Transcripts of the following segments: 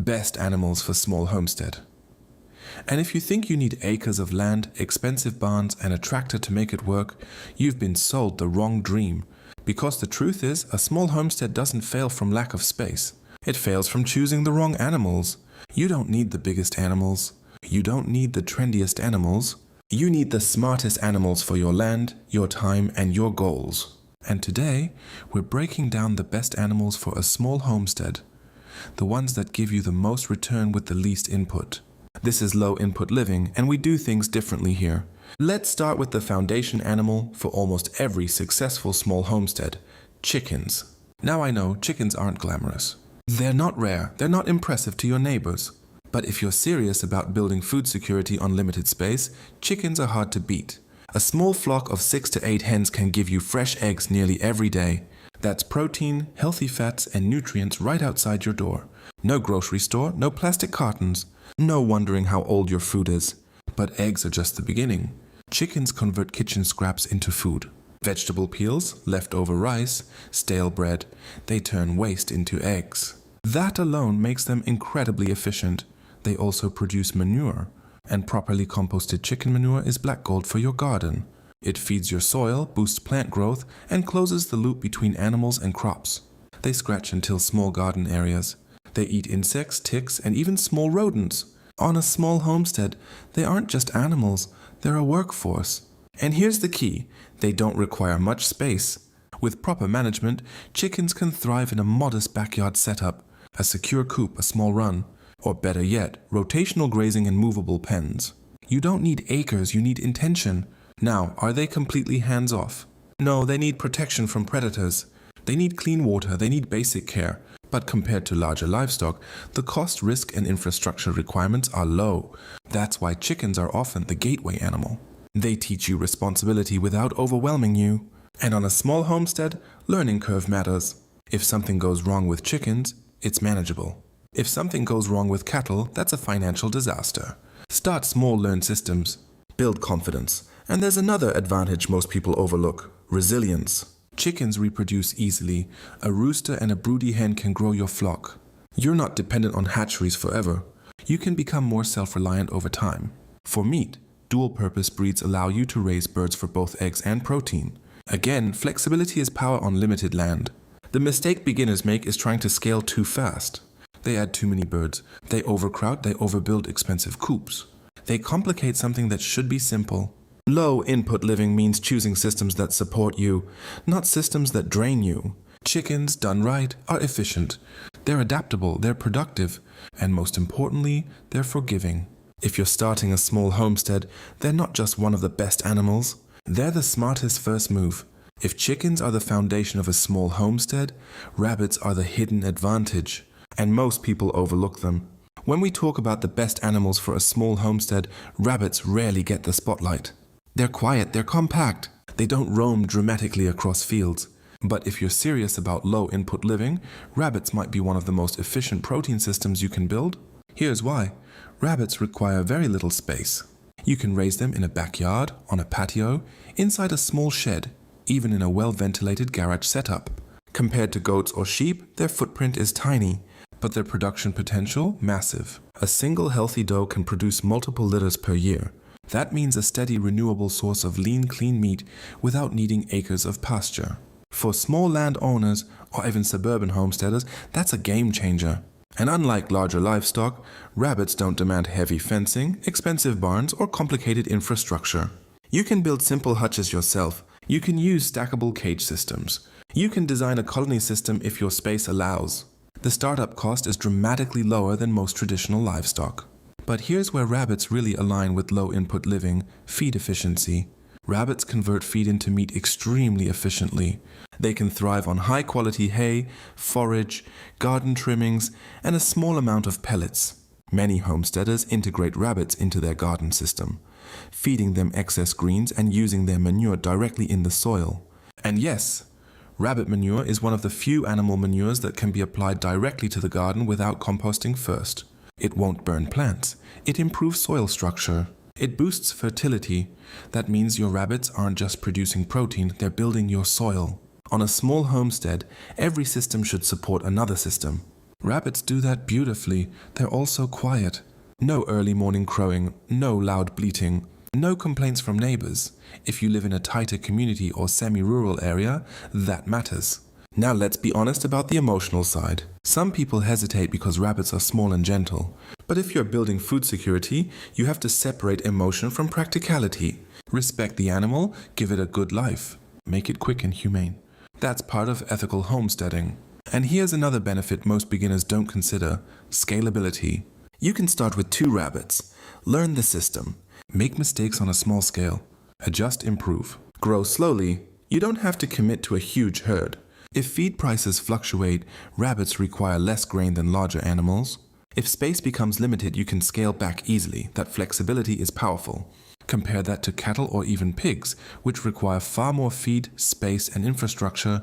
Best animals for small homestead. And if you think you need acres of land, expensive barns, and a tractor to make it work, you've been sold the wrong dream. Because the truth is, a small homestead doesn't fail from lack of space. It fails from choosing the wrong animals. You don't need the biggest animals. You don't need the trendiest animals. You need the smartest animals for your land, your time, and your goals. And today, we're breaking down the best animals for a small homestead. The ones that give you the most return with the least input. This is low input living, and we do things differently here. Let's start with the foundation animal for almost every successful small homestead: chickens. Now I know chickens aren't glamorous. They're not rare, they're not impressive to your neighbors. But if you're serious about building food security on limited space, chickens are hard to beat. A small flock of 6 to 8 hens can give you fresh eggs nearly every day. That's protein, healthy fats, and nutrients right outside your door. No grocery store, no plastic cartons. No wondering how old your food is. But eggs are just the beginning. Chickens convert kitchen scraps into food. Vegetable peels, leftover rice, stale bread, they turn waste into eggs. That alone makes them incredibly efficient. They also produce manure. And properly composted chicken manure is black gold for your garden. It feeds your soil, boosts plant growth, and closes the loop between animals and crops. They scratch and till small garden areas. They eat insects, ticks, and even small rodents. On a small homestead, they aren't just animals, they're a workforce. And here's the key, they don't require much space. With proper management, chickens can thrive in a modest backyard setup, a secure coop, a small run, or better yet, rotational grazing and movable pens. You don't need acres, you need intention. Now, are they completely hands-off? No, they need protection from predators. They need clean water, they need basic care. But compared to larger livestock, the cost, risk, and infrastructure requirements are low. That's why chickens are often the gateway animal. They teach you responsibility without overwhelming you. And on a small homestead, learning curve matters. If something goes wrong with chickens, it's manageable. If something goes wrong with cattle, that's a financial disaster. Start small, learn systems. Build confidence. And there's another advantage most people overlook: resilience. Chickens reproduce easily. A rooster and a broody hen can grow your flock. You're not dependent on hatcheries forever. You can become more self-reliant over time. For meat, dual-purpose breeds allow you to raise birds for both eggs and protein. Again, flexibility is power on limited land. The mistake beginners make is trying to scale too fast. They add too many birds. They overcrowd, they overbuild expensive coops. They complicate something that should be simple. Low input living means choosing systems that support you, not systems that drain you. Chickens, done right, are efficient. They're adaptable, they're productive, and most importantly, they're forgiving. If you're starting a small homestead, they're not just one of the best animals, they're the smartest first move. If chickens are the foundation of a small homestead, rabbits are the hidden advantage, and most people overlook them. When we talk about the best animals for a small homestead, rabbits rarely get the spotlight. They're quiet, they're compact, they don't roam dramatically across fields. But if you're serious about low input living, rabbits might be one of the most efficient protein systems you can build. Here's why. Rabbits require very little space. You can raise them in a backyard, on a patio, inside a small shed, even in a well-ventilated garage setup. Compared to goats or sheep, their footprint is tiny, but their production potential, massive. A single healthy doe can produce multiple litters per year. That means a steady, renewable source of lean, clean meat without needing acres of pasture. For small landowners or even suburban homesteaders, that's a game changer. And unlike larger livestock, rabbits don't demand heavy fencing, expensive barns, or complicated infrastructure. You can build simple hutches yourself. You can use stackable cage systems. You can design a colony system if your space allows. The startup cost is dramatically lower than most traditional livestock. But here's where rabbits really align with low input living: feed efficiency. Rabbits convert feed into meat extremely efficiently. They can thrive on high quality hay, forage, garden trimmings, and a small amount of pellets. Many homesteaders integrate rabbits into their garden system, feeding them excess greens and using their manure directly in the soil. And yes, rabbit manure is one of the few animal manures that can be applied directly to the garden without composting first. It won't burn plants. It improves soil structure. It boosts fertility. That means your rabbits aren't just producing protein, they're building your soil. On a small homestead, every system should support another system. Rabbits do that beautifully. They're also quiet. No early morning crowing, no loud bleating, no complaints from neighbors. If you live in a tighter community or semi-rural area, that matters. Now let's be honest about the emotional side. Some people hesitate because rabbits are small and gentle. But if you're building food security, you have to separate emotion from practicality. Respect the animal, give it a good life. Make it quick and humane. That's part of ethical homesteading. And here's another benefit most beginners don't consider: scalability. You can start with 2 rabbits. Learn the system. Make mistakes on a small scale. Adjust, improve. Grow slowly. You don't have to commit to a huge herd. If feed prices fluctuate, rabbits require less grain than larger animals. If space becomes limited, you can scale back easily. That flexibility is powerful. Compare that to cattle or even pigs, which require far more feed, space, and infrastructure,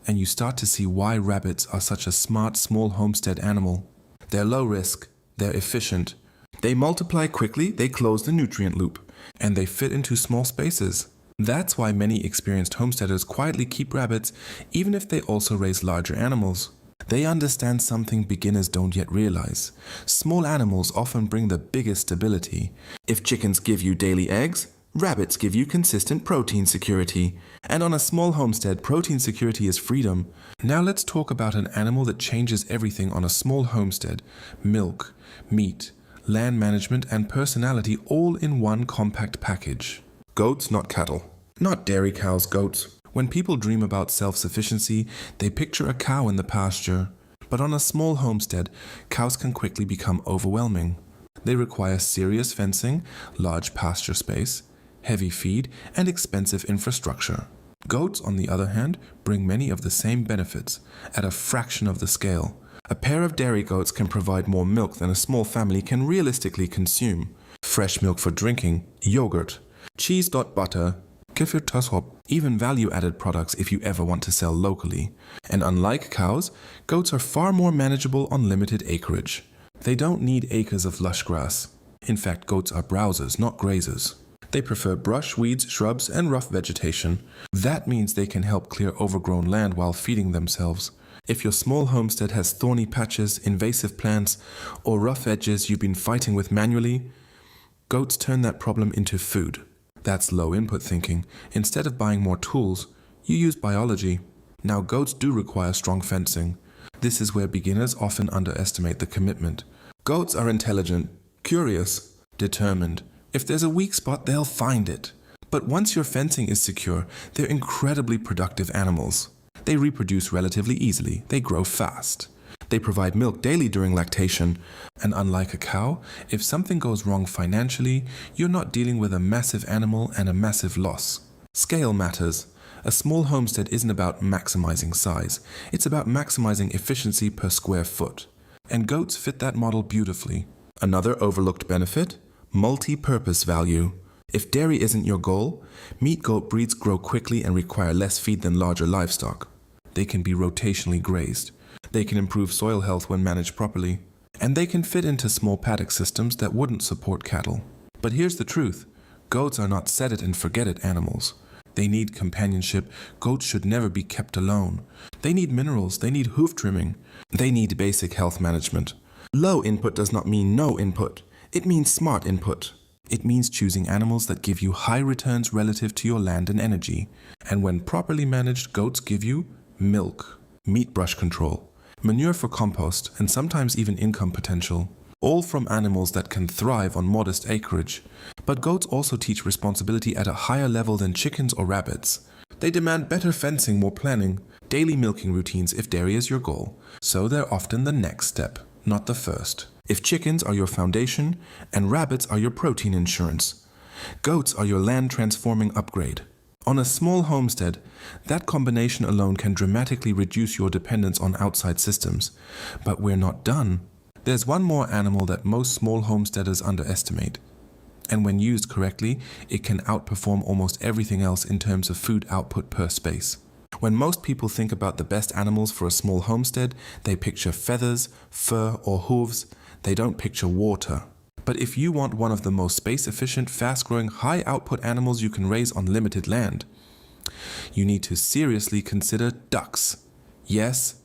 and you start to see why rabbits are such a smart, small homestead animal. They're low risk, they're efficient, they multiply quickly, they close the nutrient loop, and they fit into small spaces. That's why many experienced homesteaders quietly keep rabbits, even if they also raise larger animals. They understand something beginners don't yet realize. Small animals often bring the biggest stability. If chickens give you daily eggs, rabbits give you consistent protein security. And on a small homestead, protein security is freedom. Now let's talk about an animal that changes everything on a small homestead: milk, meat, land management, and personality, all in one compact package. Goats, not cattle. Not dairy cows, goats. When people dream about self-sufficiency, they picture a cow in the pasture. But on a small homestead, cows can quickly become overwhelming. They require serious fencing, large pasture space, heavy feed, and expensive infrastructure. Goats, on the other hand, bring many of the same benefits, at a fraction of the scale. A pair of dairy goats can provide more milk than a small family can realistically consume. Fresh milk for drinking, yogurt, cheese, butter, kefir, even value-added products if you ever want to sell locally. And unlike cows, goats are far more manageable on limited acreage. They don't need acres of lush grass. In fact, goats are browsers, not grazers. They prefer brush, weeds, shrubs, and rough vegetation. That means they can help clear overgrown land while feeding themselves. If your small homestead has thorny patches, invasive plants, or rough edges you've been fighting with manually, goats turn that problem into food. That's low input thinking. Instead of buying more tools, you use biology. Now, goats do require strong fencing. This is where beginners often underestimate the commitment. Goats are intelligent, curious, determined. If there's a weak spot, they'll find it. But once your fencing is secure, they're incredibly productive animals. They reproduce relatively easily. They grow fast. They provide milk daily during lactation. And unlike a cow, if something goes wrong financially, you're not dealing with a massive animal and a massive loss. Scale matters. A small homestead isn't about maximizing size. It's about maximizing efficiency per square foot. And goats fit that model beautifully. Another overlooked benefit: multi-purpose value. If dairy isn't your goal, meat goat breeds grow quickly and require less feed than larger livestock. They can be rotationally grazed. They can improve soil health when managed properly. And they can fit into small paddock systems that wouldn't support cattle. But here's the truth: goats are not set it and forget it animals. They need companionship. Goats should never be kept alone. They need minerals. They need hoof trimming. They need basic health management. Low input does not mean no input. It means smart input. It means choosing animals that give you high returns relative to your land and energy. And when properly managed, goats give you milk, meat brush control, manure for compost, and sometimes even income potential. All from animals that can thrive on modest acreage. But goats also teach responsibility at a higher level than chickens or rabbits. They demand better fencing, more planning, daily milking routines if dairy is your goal. So they're often the next step, not the first. If chickens are your foundation and rabbits are your protein insurance, goats are your land transforming upgrade. On a small homestead, that combination alone can dramatically reduce your dependence on outside systems. But we're not done. There's one more animal that most small homesteaders underestimate. And when used correctly, it can outperform almost everything else in terms of food output per space. When most people think about the best animals for a small homestead, they picture feathers, fur, or hooves. They don't picture water. But if you want one of the most space-efficient, fast-growing, high-output animals you can raise on limited land, you need to seriously consider ducks. Yes,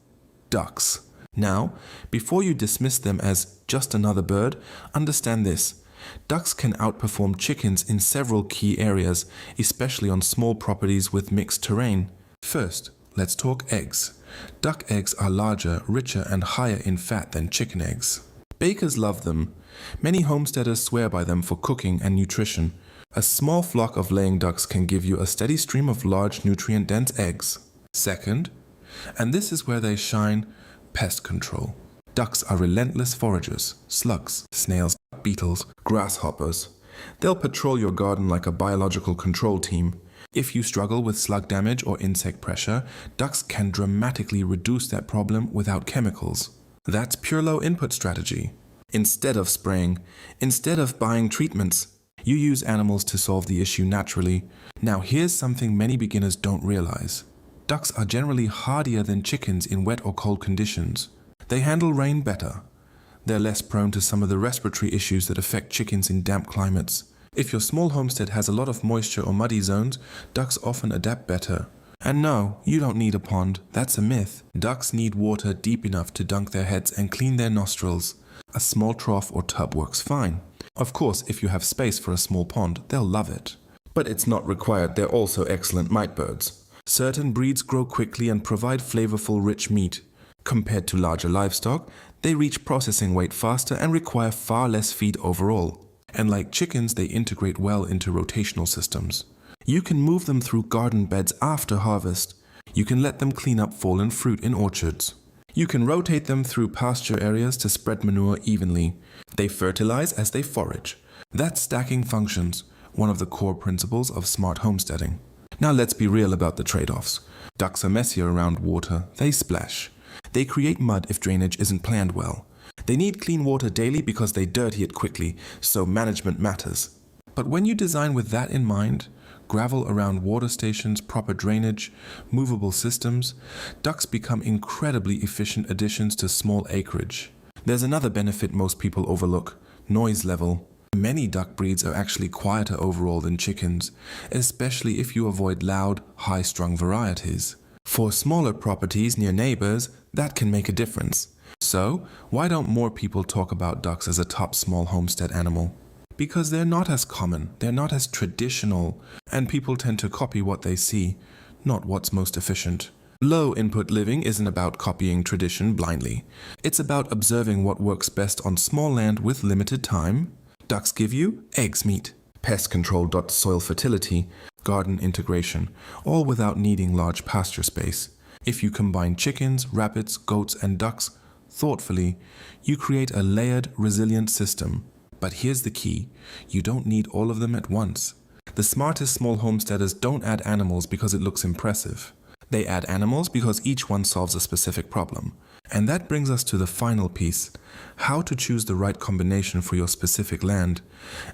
ducks. Now, before you dismiss them as just another bird, understand this. Ducks can outperform chickens in several key areas, especially on small properties with mixed terrain. First, let's talk eggs. Duck eggs are larger, richer, and higher in fat than chicken eggs. Bakers love them. Many homesteaders swear by them for cooking and nutrition. A small flock of laying ducks can give you a steady stream of large, nutrient-dense eggs. Second, and this is where they shine, pest control. Ducks are relentless foragers: slugs, snails, beetles, grasshoppers. They'll patrol your garden like a biological control team. If you struggle with slug damage or insect pressure, ducks can dramatically reduce that problem without chemicals. That's pure low input strategy. Instead of spraying, instead of buying treatments, you use animals to solve the issue naturally. Now here's something many beginners don't realize. Ducks are generally hardier than chickens in wet or cold conditions. They handle rain better. They're less prone to some of the respiratory issues that affect chickens in damp climates. If your small homestead has a lot of moisture or muddy zones, ducks often adapt better. And no, you don't need a pond. That's a myth. Ducks need water deep enough to dunk their heads and clean their nostrils. A small trough or tub works fine. Of course, if you have space for a small pond, they'll love it. But it's not required. They're also excellent mite birds. Certain breeds grow quickly and provide flavorful, rich meat. Compared to larger livestock, they reach processing weight faster and require far less feed overall. And like chickens, they integrate well into rotational systems. You can move them through garden beds after harvest. You can let them clean up fallen fruit in orchards. You can rotate them through pasture areas to spread manure evenly. They fertilize as they forage. That's stacking functions, one of the core principles of smart homesteading. Now let's be real about the trade-offs. Ducks are messier around water. They splash. They create mud if drainage isn't planned well. They need clean water daily because they dirty it quickly, so management matters. But when you design with that in mind, gravel around water stations, proper drainage, movable systems, ducks become incredibly efficient additions to small acreage. There's another benefit most people overlook: noise level. Many duck breeds are actually quieter overall than chickens, especially if you avoid loud, high-strung varieties. For smaller properties near neighbors, that can make a difference. So, why don't more people talk about ducks as a top small homestead animal? Because they're not as common, they're not as traditional, and people tend to copy what they see, not what's most efficient. Low input living isn't about copying tradition blindly. It's about observing what works best on small land with limited time. Ducks give you eggs meat, pest control. Soil fertility, garden integration, all without needing large pasture space. If you combine chickens, rabbits, goats, and ducks thoughtfully, you create a layered, resilient system. But here's the key: you don't need all of them at once. The smartest small homesteaders don't add animals because it looks impressive. They add animals because each one solves a specific problem. And that brings us to the final piece: how to choose the right combination for your specific land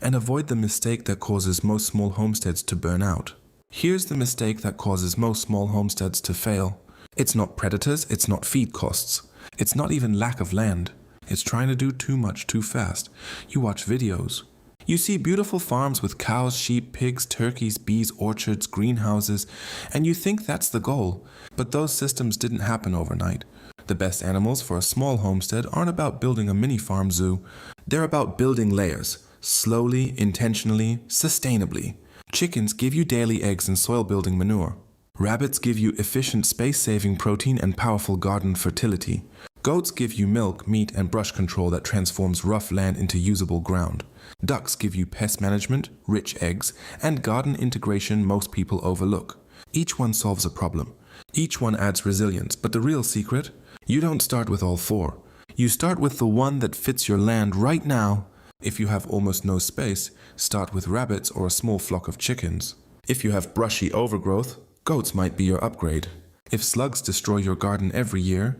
and avoid the mistake that causes most small homesteads to burn out. Here's the mistake that causes most small homesteads to fail. It's not predators, it's not feed costs. It's not even lack of land. It's trying to do too much too fast. You watch videos. You see beautiful farms with cows, sheep, pigs, turkeys, bees, orchards, greenhouses, and you think that's the goal. But those systems didn't happen overnight. The best animals for a small homestead aren't about building a mini farm zoo. They're about building layers, slowly, intentionally, sustainably. Chickens give you daily eggs and soil-building manure. Rabbits give you efficient space-saving protein and powerful garden fertility. Goats give you milk, meat, and brush control that transforms rough land into usable ground. Ducks give you pest management, rich eggs, and garden integration most people overlook. Each one solves a problem. Each one adds resilience, but the real secret? You don't start with all four. You start with the one that fits your land right now. If you have almost no space, start with rabbits or a small flock of chickens. If you have brushy overgrowth, goats might be your upgrade. If slugs destroy your garden every year,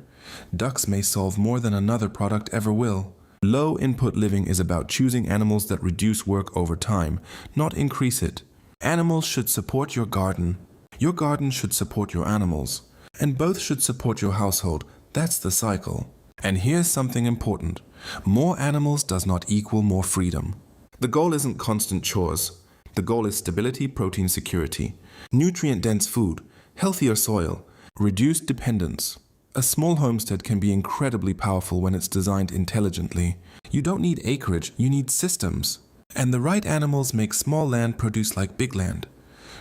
ducks may solve more than another product ever will. Low input living is about choosing animals that reduce work over time, not increase it. Animals should support your garden. Your garden should support your animals. And both should support your household. That's the cycle. And here's something important: more animals does not equal more freedom. The goal isn't constant chores. The goal is stability, protein security, nutrient-dense food, healthier soil, reduced dependence. A small homestead can be incredibly powerful when it's designed intelligently. You don't need acreage, you need systems. And the right animals make small land produce like big land,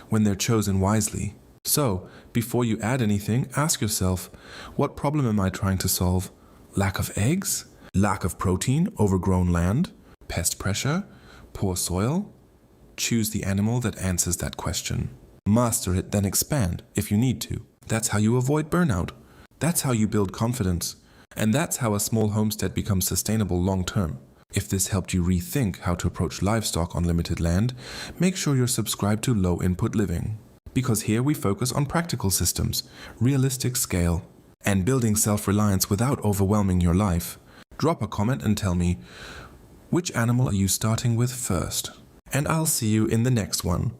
when they're chosen wisely. So, before you add anything, ask yourself, what problem am I trying to solve? Lack of eggs? Lack of protein? Overgrown land? Pest pressure? Poor soil? Choose the animal that answers that question. Master it, then expand, if you need to. That's how you avoid burnout. That's how you build confidence. And that's how a small homestead becomes sustainable long term. If this helped you rethink how to approach livestock on limited land, make sure you're subscribed to Low Input Living. Because here we focus on practical systems, realistic scale, and building self-reliance without overwhelming your life. Drop a comment and tell me, which animal are you starting with first? And I'll see you in the next one.